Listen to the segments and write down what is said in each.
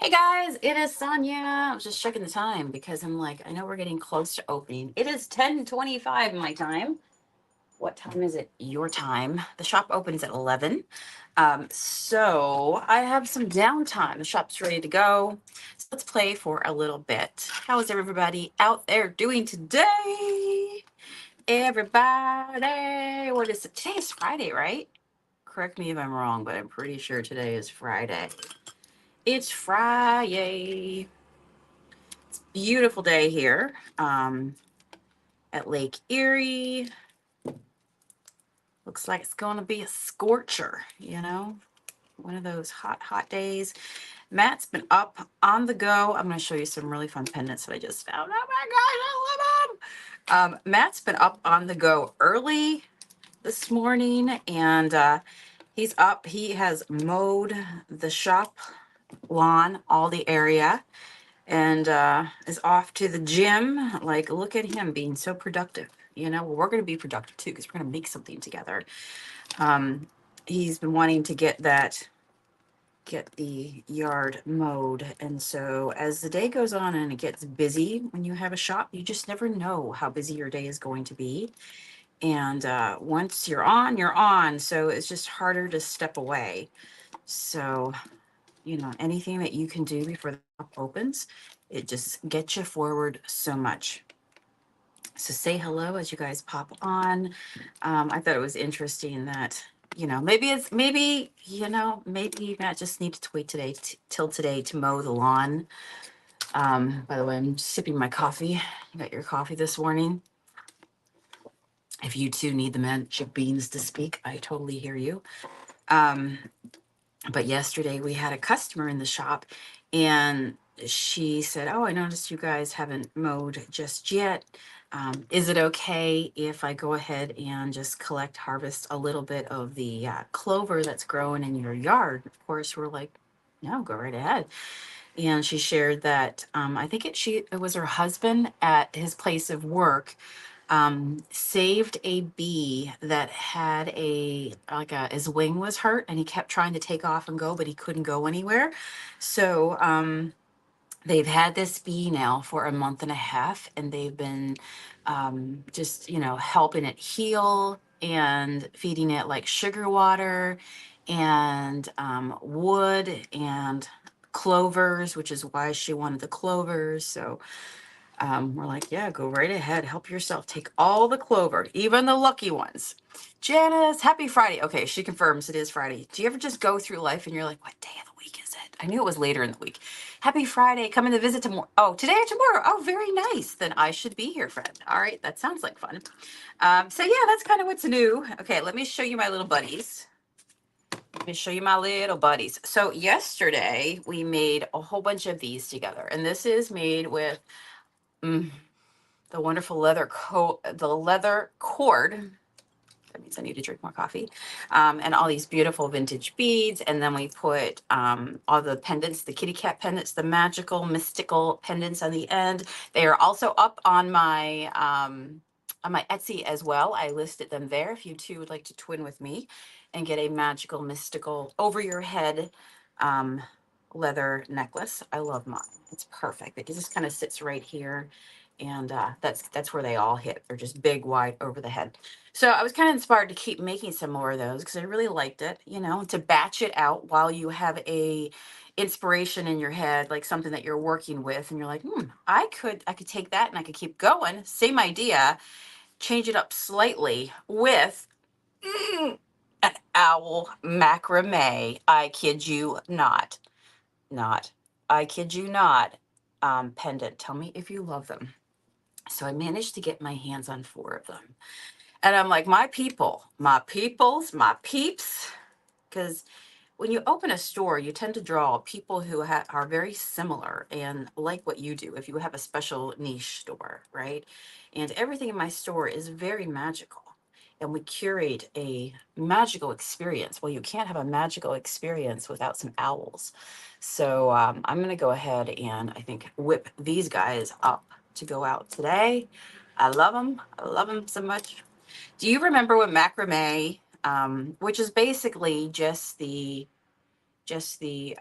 Hey guys, it is Sonia. I was just checking the time because I'm like, I know we're getting close to opening. It is 10:25 my time. What time is it? Your time. The shop opens at 11. So I have some downtime. The shop's ready to go. So let's play for a little bit. How is everybody out there doing today? Everybody, what is it? Today is Friday, right? Correct me if I'm wrong, but I'm pretty sure today is Friday. It's Friday. Beautiful day here at Lake Erie. Looks like it's going to be a scorcher, one of those hot, hot days. Matt's been up on the go. I'm going to show you some really fun pendants that I just found. Oh my gosh, I love them. Matt's been up on the go early this morning, and he's up. He has mowed the shop lawn, all the area, and is off to the gym. Like, look at him being so productive. Well, we're going to be productive too because we're going to make something together. He's been wanting to get the yard mowed, and so as the day goes on and it gets busy, when you have a shop, you just never know how busy your day is going to be. And once you're on, so it's just harder to step away. So anything that you can do before the shop opens, it just gets you forward so much. So say hello as you guys pop on. I thought it was interesting that, maybe Matt just needed to wait till today to mow the lawn. By the way, I'm sipping my coffee. You got your coffee this morning. If you too need the magic beans to speak, I totally hear you. But yesterday we had a customer in the shop, and she said, "Oh, I noticed you guys haven't mowed just yet. Is it okay if I go ahead and just harvest a little bit of the clover that's growing in your yard?" Of course, we're like, "No, go right ahead." And she shared that I think it was her husband at his place of work saved a bee that had his wing was hurt, and he kept trying to take off and go, but he couldn't go anywhere. So they've had this bee now for a month and a half, and they've been just helping it heal and feeding it like sugar water and wood and clovers, which is why she wanted the clovers. So we're like, yeah, go right ahead. Help yourself. Take all the clover, even the lucky ones. Janice, happy Friday. Okay, she confirms it is Friday. Do you ever just go through life and you're like, what day of the week is it? I knew it was later in the week. Happy Friday. Coming to visit tomorrow. Oh, today or tomorrow. Oh, very nice. Then I should be here, friend. All right, that sounds like fun. So yeah, that's kind of what's new. Okay, let me show you my little buddies. Let me show you my little buddies. So yesterday we made a whole bunch of these together, and this is made with the wonderful leather cord. That means I need to drink more coffee. And all these beautiful vintage beads. And then we put all the pendants, the kitty cat pendants, the magical, mystical pendants on the end. They are also up on my Etsy as well. I listed them there if you too would like to twin with me and get a magical, mystical over your head leather necklace. I love mine. It's perfect. It just kind of sits right here, and that's where they all hit. They're just big, wide over the head. So I was kind of inspired to keep making some more of those because I really liked it. To batch it out while you have a inspiration in your head, like something that you're working with, and you're like, I could take that and I could keep going. Same idea, change it up slightly with an owl macrame. I kid you not. I kid you not. Pendant. Tell me if you love them. So I managed to get my hands on 4 of them. And I'm like, my peoples, my peeps. Because when you open a store, you tend to draw people who are very similar and like what you do if you have a special niche store, right? And everything in my store is very magical. And we curate a magical experience. Well, you can't have a magical experience without some owls. So I'm going to go ahead and I think whip these guys up to go out today. I love them. I love them so much. Do you remember when macrame, which is basically just just the,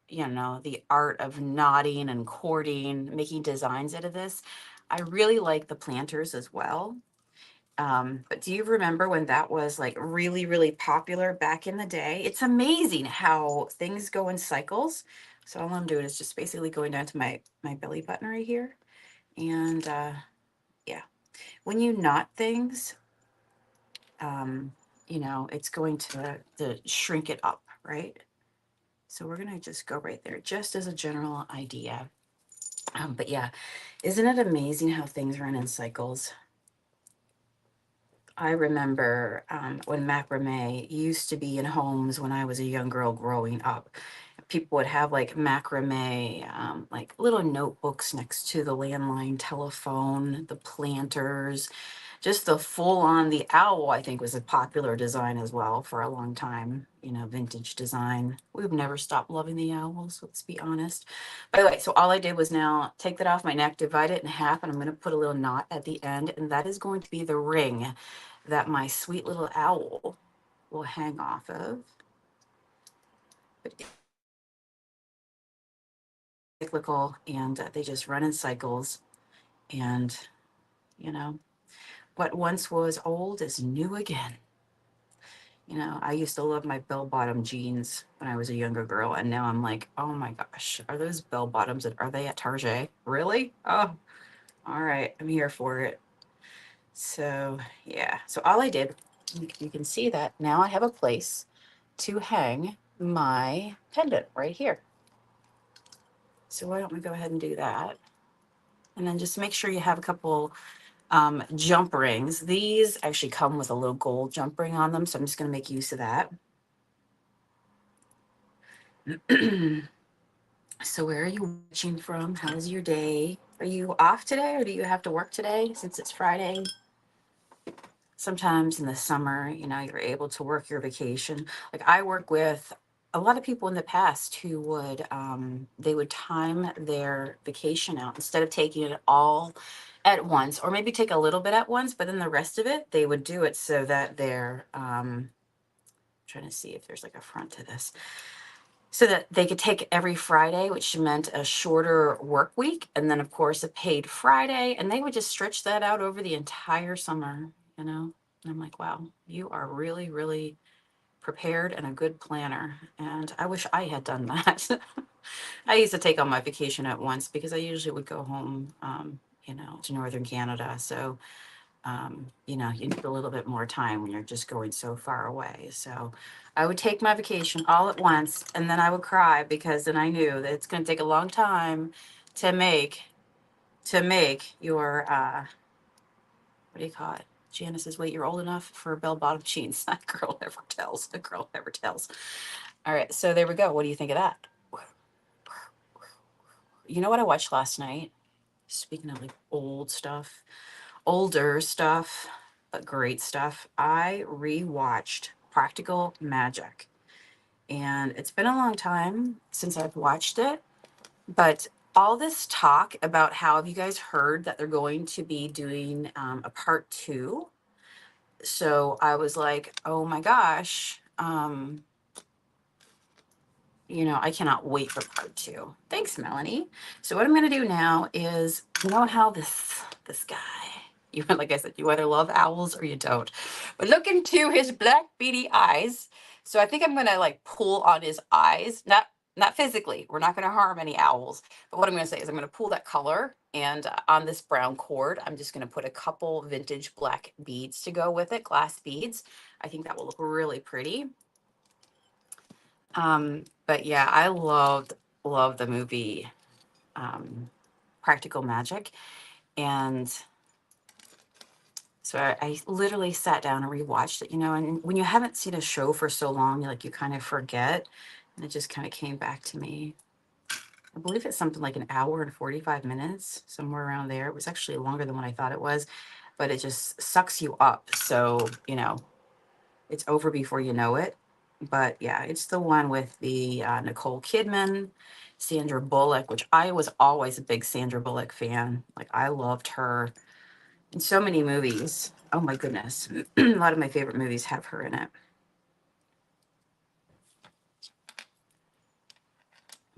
you know, the art of knotting and cording, making designs out of this. I really like the planters as well. But do you remember when that was like really, really popular back in the day? It's amazing how things go in cycles. So all I'm doing is just basically going down to my belly button right here. And yeah, when you knot things, um, you know, it's going to shrink it up, right? So we're gonna just go right there, just as a general idea. But yeah, isn't it amazing how things run in cycles? I remember when macrame used to be in homes when I was a young girl growing up. People would have like macrame, like little notebooks next to the landline telephone, the planters, just the full on. The owl, I think, was a popular design as well for a long time, you know, vintage design. We've never stopped loving the owls, let's be honest. By the way, so all I did was now take that off my neck, divide it in half, and I'm going to put a little knot at the end, and that is going to be the ring that my sweet little owl will hang off of. But cyclical, and they just run in cycles. And, you know, what once was old is new again. You know, I used to love my bell bottom jeans when I was a younger girl, and now I'm like, oh my gosh, are those bell bottoms? Are they at Target? Really? Oh, all right, I'm here for it. So yeah, so all I did, you can see that now I have a place to hang my pendant right here. So why don't we go ahead and do that? And then just make sure you have a couple jump rings. These actually come with a little gold jump ring on them, so I'm just going to make use of that. So where are you watching from? How's your day? Are you off today, or do you have to work today since it's Friday? Sometimes in the summer, you know, you're able to work your vacation. Like I work with a lot of people in the past who would they would time their vacation out instead of taking it all at once, or maybe take a little bit at once, but then the rest of it they would do it so that they're trying to see if there's like a front to this, so that they could take every Friday, which meant a shorter work week, and then of course a paid Friday, and they would just stretch that out over the entire summer, you know. And I'm like, wow, you are really, really prepared and a good planner. And I wish I had done that. I used to take all my vacation at once because I usually would go home, you know, to northern Canada. So you know, you need a little bit more time when you're just going so far away. So I would take my vacation all at once, and then I would cry because then I knew that it's going to take a long time to make your what do you call it? Janice says, wait, you're old enough for bell bottom jeans. That girl never tells. The girl never tells. All right, so there we go. What do you think of that? You know what I watched last night? Speaking of like old stuff, older stuff, but great stuff. I rewatched Practical Magic. And it's been a long time since I've watched it, but all this talk about how, have you guys heard that they're going to be doing a part two? So I was like, oh my gosh, you know, I cannot wait for part two. Thanks, Melanie. So what I'm going to do now is, you know how this guy, you like I said, you either love owls or you don't. But look into his black beady eyes. So I think I'm going to like pull on his eyes, not physically. We're not going to harm any owls. But what I'm going to say is I'm going to pull that color, and on this brown cord, I'm just going to put a couple vintage black beads to go with it, glass beads. I think that will look really pretty. But yeah, I loved the movie Practical Magic. And so I literally sat down and rewatched it, you know, and when you haven't seen a show for so long, like you kind of forget. And it just kind of came back to me. I believe it's something like an hour and 45 minutes, somewhere around there. It was actually longer than what I thought it was, but it just sucks you up. So, you know, it's over before you know it. But yeah, it's the one with the Nicole Kidman, Sandra Bullock, which I was always a big Sandra Bullock fan. Like I loved her in so many movies. Oh my goodness. A lot of my favorite movies have her in it.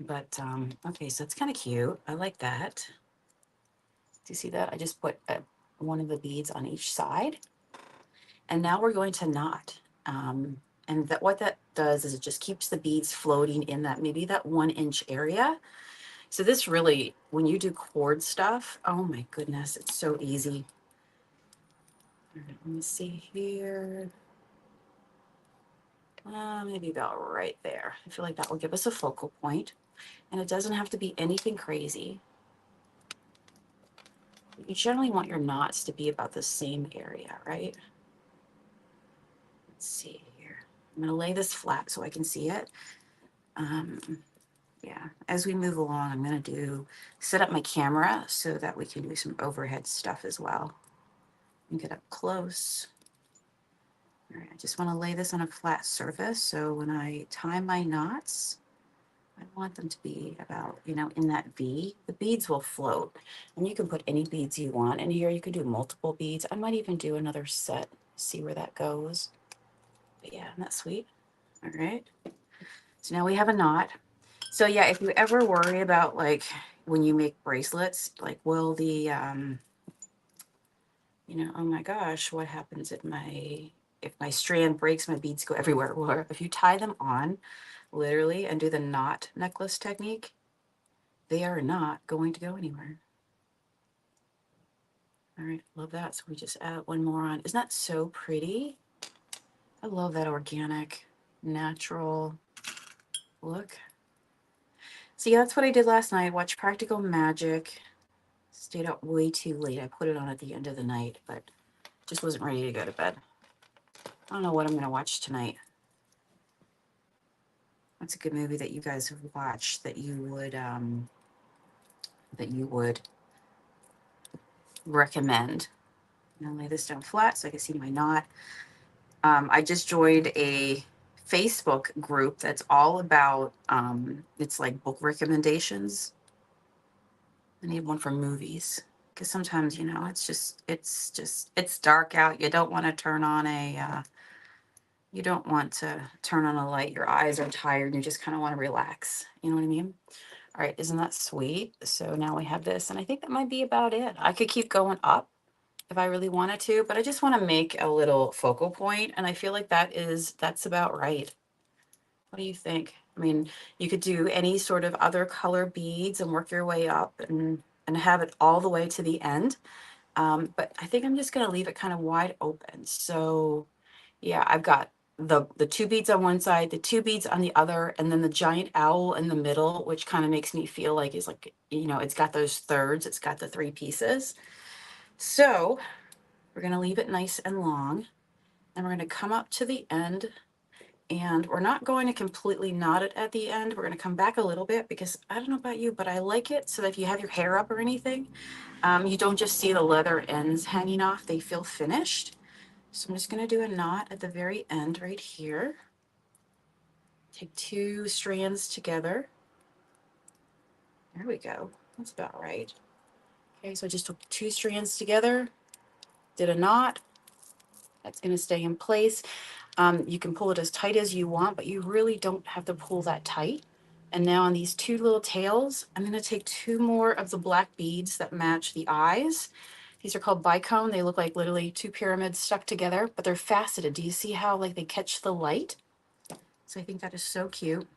But okay, so it's kind of cute. I like that. Do you see that? I just put one of the beads on each side. And now we're going to knot. And that what that does is it just keeps the beads floating in that maybe that 1-inch area. So this really, when you do cord stuff, oh my goodness, it's so easy. Let me see here. Maybe about right there. I feel like that will give us a focal point. And it doesn't have to be anything crazy. You generally want your knots to be about the same area, right? Let's see here. I'm going to lay this flat so I can see it. Yeah, as we move along, I'm going to set up my camera so that we can do some overhead stuff as well. And get up close. All right, I just want to lay this on a flat surface. So when I tie my knots, I want them to be about, in that V. The beads will float. And you can put any beads you want in here. You can do multiple beads. I might even do another set, see where that goes. But yeah, isn't that sweet? All right. So now we have a knot. So yeah, if you ever worry about like when you make bracelets, like will the, oh my gosh, what happens if my strand breaks, my beads go everywhere. Well, if you tie them on literally and do the knot necklace technique, they are not going to go anywhere. All right, love that. So we just add one more on. Isn't that so pretty? I love that organic, natural look. So yeah, that's what I did last night. Watched Practical Magic. Stayed up way too late. I put it on at the end of the night, but just wasn't ready to go to bed. I don't know what I'm going to watch tonight. What's a good movie that you guys have watched that you would recommend? I'm gonna lay this down flat so I can see my knot. I just joined a Facebook group that's all about it's like book recommendations. I need one for movies because sometimes it's dark out. You don't want to turn on a light. Your eyes are tired and you just kind of want to relax. You know what I mean? All right, isn't that sweet? So now we have this, and I think that might be about it. I could keep going up if I really wanted to, but I just want to make a little focal point, and I feel like that's about right. What do you think? I mean, you could do any sort of other color beads and work your way up and have it all the way to the end. But I think I'm just going to leave it kind of wide open. So yeah, I've got the two beads on one side, the two beads on the other, and then the giant owl in the middle, which kind of makes me feel like it's like, it's got those thirds, it's got the 3 pieces. So we're going to leave it nice and long, and we're going to come up to the end, and we're not going to completely knot it at the end. We're going to come back a little bit because I don't know about you, but I like it so that if you have your hair up or anything, you don't just see the leather ends hanging off. They feel finished. So I'm just going to do a knot at the very end right here. Take 2 strands together. There we go. That's about right. Okay, so I just took 2 strands together, did a knot. That's going to stay in place. You can pull it as tight as you want, but you really don't have to pull that tight. And now on these 2 little tails, I'm going to take 2 more of the black beads that match the eyes. These are called bicone. They look like literally 2 pyramids stuck together, but they're faceted. Do you see how like they catch the light? So I think that is so cute.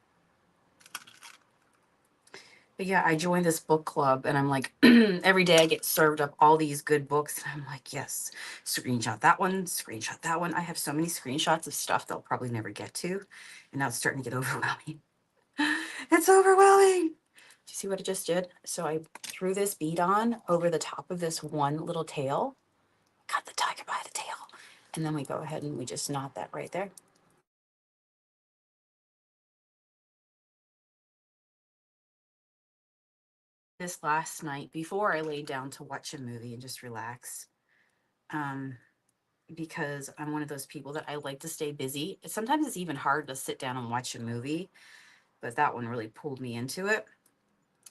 But yeah, I joined this book club, and I'm like, every day I get served up all these good books. And I'm like, yes, screenshot that one, screenshot that one. I have so many screenshots of stuff they'll probably never get to. And now it's starting to get overwhelming. It's overwhelming. Do you see what I just did? So I threw this bead on over the top of this one little tail, got the tiger by the tail, and then we go ahead and we just knot that right there. This last night before I laid down to watch a movie and just relax. Because I'm one of those people that I like to stay busy. Sometimes it's even hard to sit down and watch a movie, but that one really pulled me into it.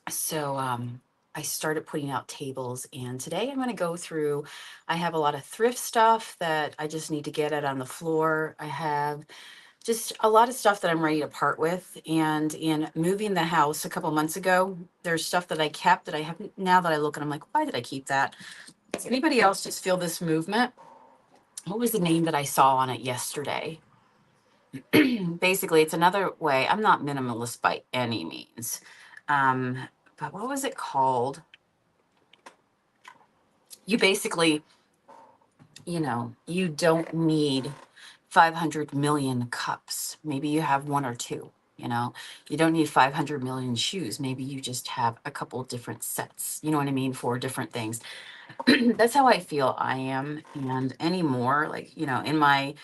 So I started putting out tables, and today I'm going to go through. I have a lot of thrift stuff that I just need to get it on the floor. I have just a lot of stuff that I'm ready to part with. And in moving the house a couple months ago, there's stuff that I kept that I haven't, now that I look and I'm like, why did I keep that? Does anybody else just feel this movement? What was the name that I saw on it yesterday? Basically, it's another way. I'm not minimalist by any means. But what was it called? You basically, you don't need 500 million cups. Maybe you have one or two. You don't need 500 million shoes. Maybe you just have a couple different sets. You know what I mean? For different things. That's how I feel I am. And anymore, like, in my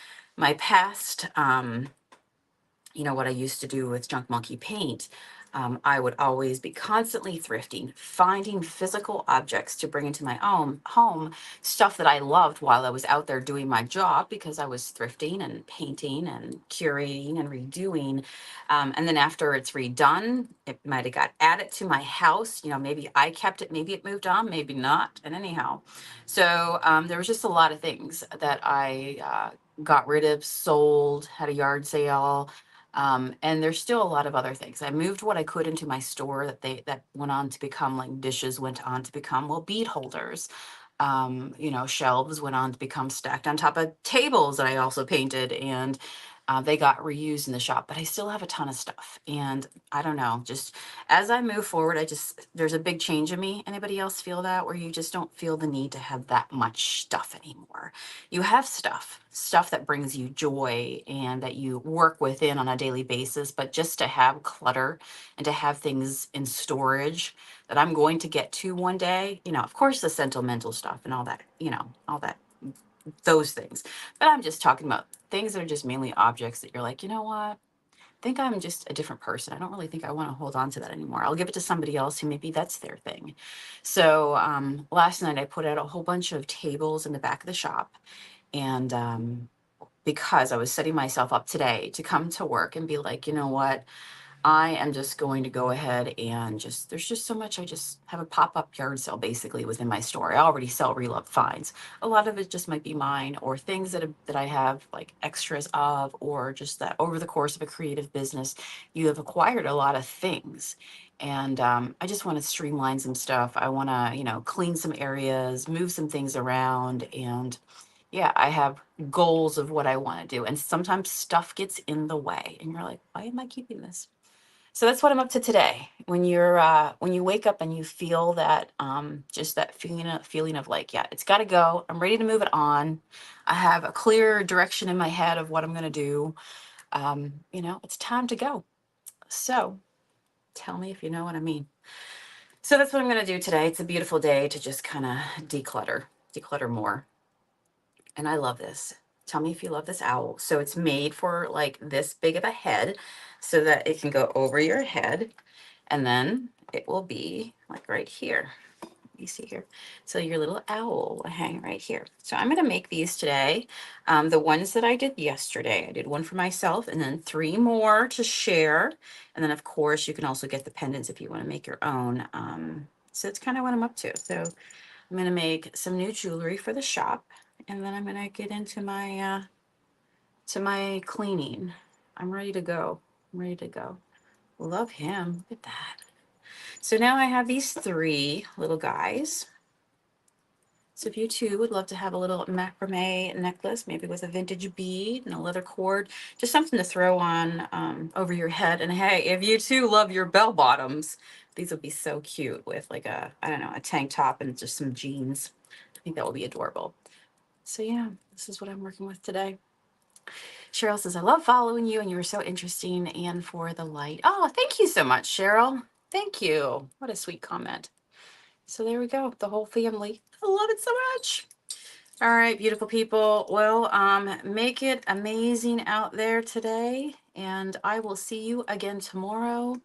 past, what I used to do with Junk Monkey Paint, I would always be constantly thrifting, finding physical objects to bring into my own home, stuff that I loved while I was out there doing my job because I was thrifting and painting and curating and redoing. And then after it's redone, it might have got added to my house. Maybe I kept it, maybe it moved on, maybe not. And anyhow, so there was just a lot of things that I got rid of, sold, had a yard sale. And there's still a lot of other things. I moved what I could into my store that went on to become like dishes, went on to become, well, bead holders. Shelves went on to become stacked on top of tables that I also painted, and they got reused in the shop, but I still have a ton of stuff. And I don't know, just as I move forward, there's a big change in me. Anybody else feel that, where you just don't feel the need to have that much stuff anymore? You have stuff that brings you joy and that you work within on a daily basis, but just to have clutter and to have things in storage that I'm going to get to one day, of course, the sentimental stuff and all that, all that, those things. But I'm just talking about things that are just mainly objects that you're like, you know what? I think I'm just a different person. I don't really think I want to hold on to that anymore. I'll give it to somebody else who maybe that's their thing. So last night I put out a whole bunch of tables in the back of the shop. And because I was setting myself up today to come to work and be like, you know what? I am just going to go ahead and there's just so much. I just have a pop-up yard sale basically within my store. I already sell reloved finds. A lot of it just might be mine or things that I have like extras of, or just that over the course of a creative business, you have acquired a lot of things. And I just want to streamline some stuff. I want to, clean some areas, move some things around. And yeah, I have goals of what I want to do. And sometimes stuff gets in the way and you're like, why am I keeping this? So that's what I'm up to today. When you wake up and you feel that just that feeling of like, yeah, it's got to go. I'm ready to move it on. I have a clear direction in my head of what I'm going to do. It's time to go. So tell me if you know what I mean. So that's what I'm going to do today. It's a beautiful day to just kind of declutter more. And I love this. Tell me if you love this owl. So it's made for like this big of a head so that it can go over your head. And then it will be like right here. You see here. So your little owl will hang right here. So I'm going to make these today. The ones that I did yesterday, I did one for myself and then 3 more to share. And then of course you can also get the pendants if you want to make your own. So it's kind of what I'm up to. So I'm going to make some new jewelry for the shop. And then I'm going to get into my cleaning. I'm ready to go. I'm ready to go. Love him. Look at that. So now I have these 3 little guys. So if you too would love to have a little macrame necklace, maybe with a vintage bead and a leather cord, just something to throw on over your head. And hey, if you too love your bell bottoms, these would be so cute with like a tank top and just some jeans. I think that will be adorable. So yeah, this is what I'm working with today. Cheryl says, I love following you and you were so interesting and for the light. Oh, thank you so much, Cheryl. Thank you. What a sweet comment. So there we go. The whole family. I love it so much. All right, beautiful people. Well, make it amazing out there today. And I will see you again tomorrow.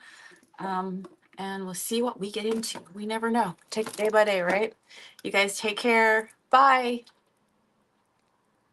And we'll see what we get into. We never know. Take it day by day, right? You guys take care. Bye.